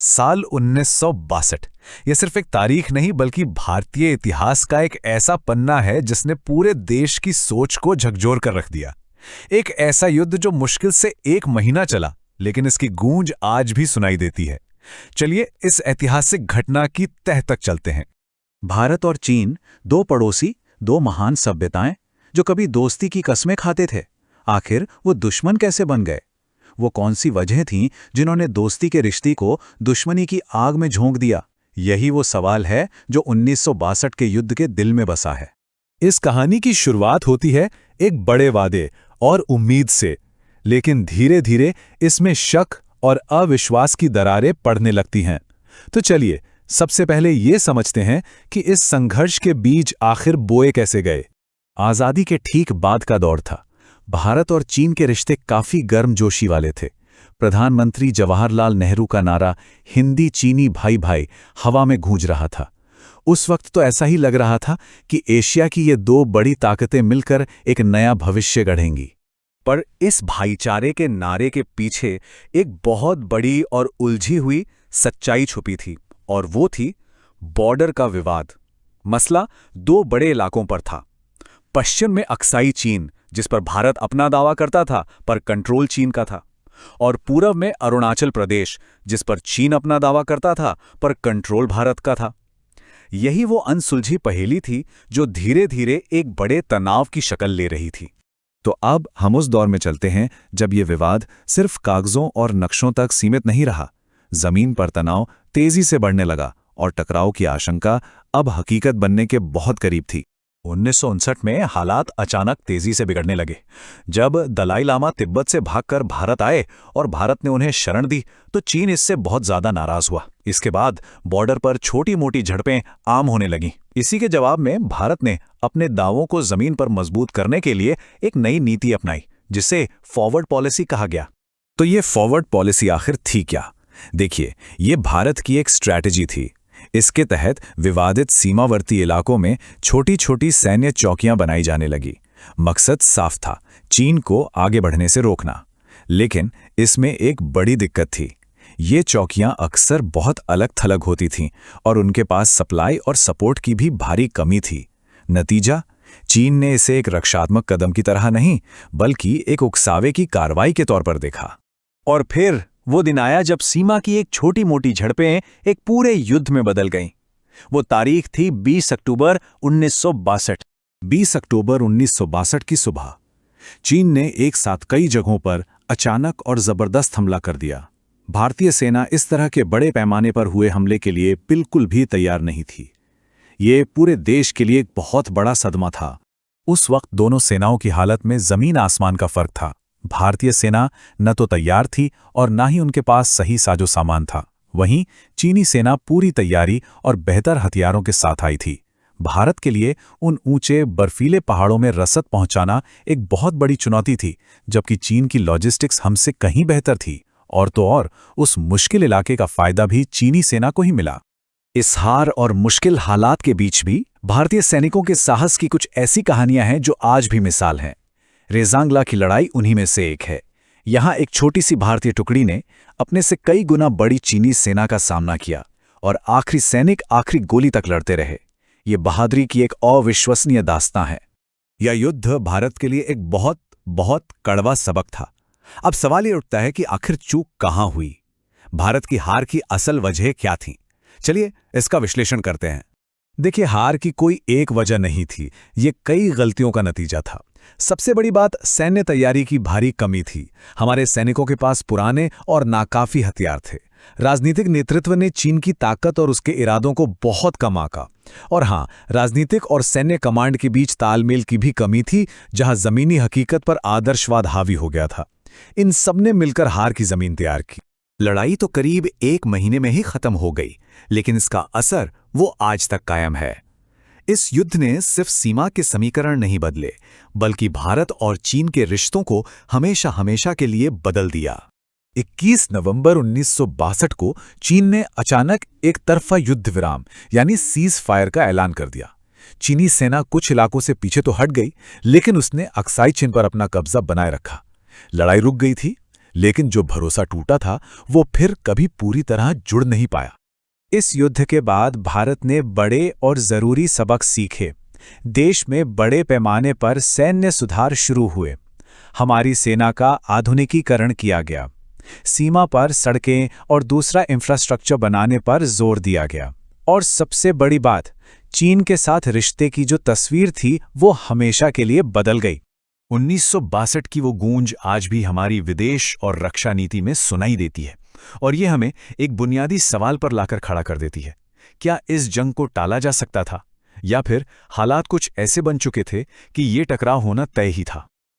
साल 1962। यह सिर्फ एक तारीख नहीं बल्कि भारतीय इतिहास का एक ऐसा पन्ना है जिसने पूरे देश की सोच को झकझोर कर रख दिया। एक ऐसा युद्ध जो मुश्किल से 1 महीना चला, लेकिन इसकी गूंज आज भी सुनाई देती है। चलिए इस ऐतिहासिक घटना की तह तक चलते हैं। भारत और चीन, दो पड़ोसी, दो महान सभ्यताएं जो कभी दोस्ती की कस्में खाते थे, आखिर वो दुश्मन कैसे बन गए? वो कौन सी वजह थीं जिन्होंने दोस्ती के रिश्ते को दुश्मनी की आग में झोंक दिया? यही वो सवाल है जो 1962 के युद्ध के दिल में बसा है। इस कहानी की शुरुआत होती है एक बड़े वादे और उम्मीद से, लेकिन धीरे धीरे इसमें शक और अविश्वास की दरारें पड़ने लगती हैं। तो चलिए सबसे पहले ये समझते हैं कि इस संघर्ष के बीज आखिर बोए कैसे गए। आज़ादी के ठीक बाद का दौर था। भारत और चीन के रिश्ते काफी गर्मजोशी वाले थे। प्रधानमंत्री जवाहरलाल नेहरू का नारा हिंदी चीनी भाई भाई हवा में गूंज रहा था। उस वक्त तो ऐसा ही लग रहा था कि एशिया की ये दो बड़ी ताकतें मिलकर एक नया भविष्य गढ़ेंगी। पर इस भाईचारे के नारे के पीछे एक बहुत बड़ी और उलझी हुई सच्चाई छुपी थी, और वो थी बॉर्डर का विवाद। मसला दो बड़े इलाकों पर था। पश्चिम में अक्साई चीन, जिस पर भारत अपना दावा करता था पर कंट्रोल चीन का था, और पूरब में अरुणाचल प्रदेश, जिस पर चीन अपना दावा करता था पर कंट्रोल भारत का था। यही वो अनसुलझी पहेली थी जो धीरे धीरे एक बड़े तनाव की शक्ल ले रही थी। तो अब हम उस दौर में चलते हैं जब ये विवाद सिर्फ कागजों और नक्शों तक सीमित नहीं रहा। जमीन पर तनाव तेजी से बढ़ने लगा और टकराव की आशंका अब हकीकत बनने के बहुत करीब थी। 1959 में हालात अचानक तेजी से बिगड़ने लगे। जब दलाई लामा तिब्बत से भागकर भारत आए और भारत ने उन्हें शरण दी, तो चीन इससे बहुत ज्यादा नाराज हुआ। इसके बाद बॉर्डर पर छोटी मोटी झड़पें आम होने लगीं। इसी के जवाब में भारत ने अपने दावों को जमीन पर मजबूत करने के लिए एक नई नीति अपनाई, जिसे फॉरवर्ड पॉलिसी कहा गया। तो ये फॉरवर्ड पॉलिसी आखिर थी क्या? देखिए, ये भारत की एक स्ट्रैटेजी थी। इसके तहत विवादित सीमावर्ती इलाकों में छोटी छोटी सैन्य चौकियां बनाई जाने लगी। मकसद साफ था, चीन को आगे बढ़ने से रोकना। लेकिन इसमें एक बड़ी दिक्कत थी। ये चौकियां अक्सर बहुत अलग थलग होती थीं और उनके पास सप्लाई और सपोर्ट की भी भारी कमी थी। नतीजा, चीन ने इसे एक रक्षात्मक कदम की तरह नहीं बल्कि एक उकसावे की कार्रवाई के तौर पर देखा। और फिर वो दिन आया जब सीमा की एक छोटी मोटी झड़पें एक पूरे युद्ध में बदल गईं। वो तारीख थी 20 अक्टूबर 1962। 20 अक्टूबर 1962 की सुबह चीन ने एक साथ कई जगहों पर अचानक और जबरदस्त हमला कर दिया। भारतीय सेना इस तरह के बड़े पैमाने पर हुए हमले के लिए बिल्कुल भी तैयार नहीं थी। ये पूरे देश के लिए एक बहुत बड़ा सदमा था। उस वक्त दोनों सेनाओं की हालत में जमीन आसमान का फर्क था। भारतीय सेना न तो तैयार थी और न ही उनके पास सही साजो सामान था। वहीं चीनी सेना पूरी तैयारी और बेहतर हथियारों के साथ आई थी। भारत के लिए उन ऊंचे बर्फीले पहाड़ों में रसद पहुंचाना एक बहुत बड़ी चुनौती थी, जबकि चीन की लॉजिस्टिक्स हमसे कहीं बेहतर थी। और तो और उस मुश्किल इलाके का फायदा भी चीनी सेना को ही मिला। इस हार और मुश्किल हालात के बीच भी भारतीय सैनिकों के साहस की कुछ ऐसी कहानियां हैं जो आज भी मिसाल हैं। रेजांगला की लड़ाई उन्हीं में से एक है। यहां एक छोटी सी भारतीय टुकड़ी ने अपने से कई गुना बड़ी चीनी सेना का सामना किया और आखिरी सैनिक आखिरी गोली तक लड़ते रहे। ये बहादुरी की एक अविश्वसनीय दास्तां है। यह युद्ध भारत के लिए एक बहुत बहुत कड़वा सबक था। अब सवाल ये उठता है कि आखिर चूक कहां हुई? भारत की हार की असल वजह क्या थी? चलिए इसका विश्लेषण करते हैं। देखिए, हार की कोई एक वजह नहीं थी, ये कई गलतियों का नतीजा था। सबसे बड़ी बात सैन्य तैयारी की भारी कमी थी। हमारे सैनिकों के पास पुराने और नाकाफी हथियार थे। राजनीतिक नेतृत्व ने चीन की ताकत और उसके इरादों को बहुत कम आंका। और हां, राजनीतिक और सैन्य कमांड के बीच तालमेल की भी कमी थी, जहां जमीनी हकीकत पर आदर्शवाद हावी हो गया था। इन सबने मिलकर हार की जमीन तैयार की। लड़ाई तो करीब 1 महीने में ही खत्म हो गई, लेकिन इसका असर वो आज तक कायम है। इस युद्ध ने सिर्फ सीमा के समीकरण नहीं बदले, बल्कि भारत और चीन के रिश्तों को हमेशा हमेशा के लिए बदल दिया। 21 नवंबर 1962 को चीन ने अचानक एक तरफा युद्ध विराम यानी सीज फायर का ऐलान कर दिया। चीनी सेना कुछ इलाकों से पीछे तो हट गई, लेकिन उसने अक्साई चीन पर अपना कब्जा बनाए रखा। लड़ाई रुक गई थी, लेकिन जो भरोसा टूटा था वो फिर कभी पूरी तरह जुड़ नहीं पाया। इस युद्ध के बाद भारत ने बड़े और जरूरी सबक सीखे। देश में बड़े पैमाने पर सैन्य सुधार शुरू हुए। हमारी सेना का आधुनिकीकरण किया गया। सीमा पर सड़कें और दूसरा इंफ्रास्ट्रक्चर बनाने पर जोर दिया गया। और सबसे बड़ी बात, चीन के साथ रिश्ते की जो तस्वीर थी वो हमेशा के लिए बदल गई। 1962 की वो गूंज आज भी हमारी विदेश और रक्षा नीति में सुनाई देती है, और ये हमें एक बुनियादी सवाल पर लाकर खड़ा कर देती है। क्या इस जंग को टाला जा सकता था, या फिर हालात कुछ ऐसे बन चुके थे कि ये टकराव होना तय ही था?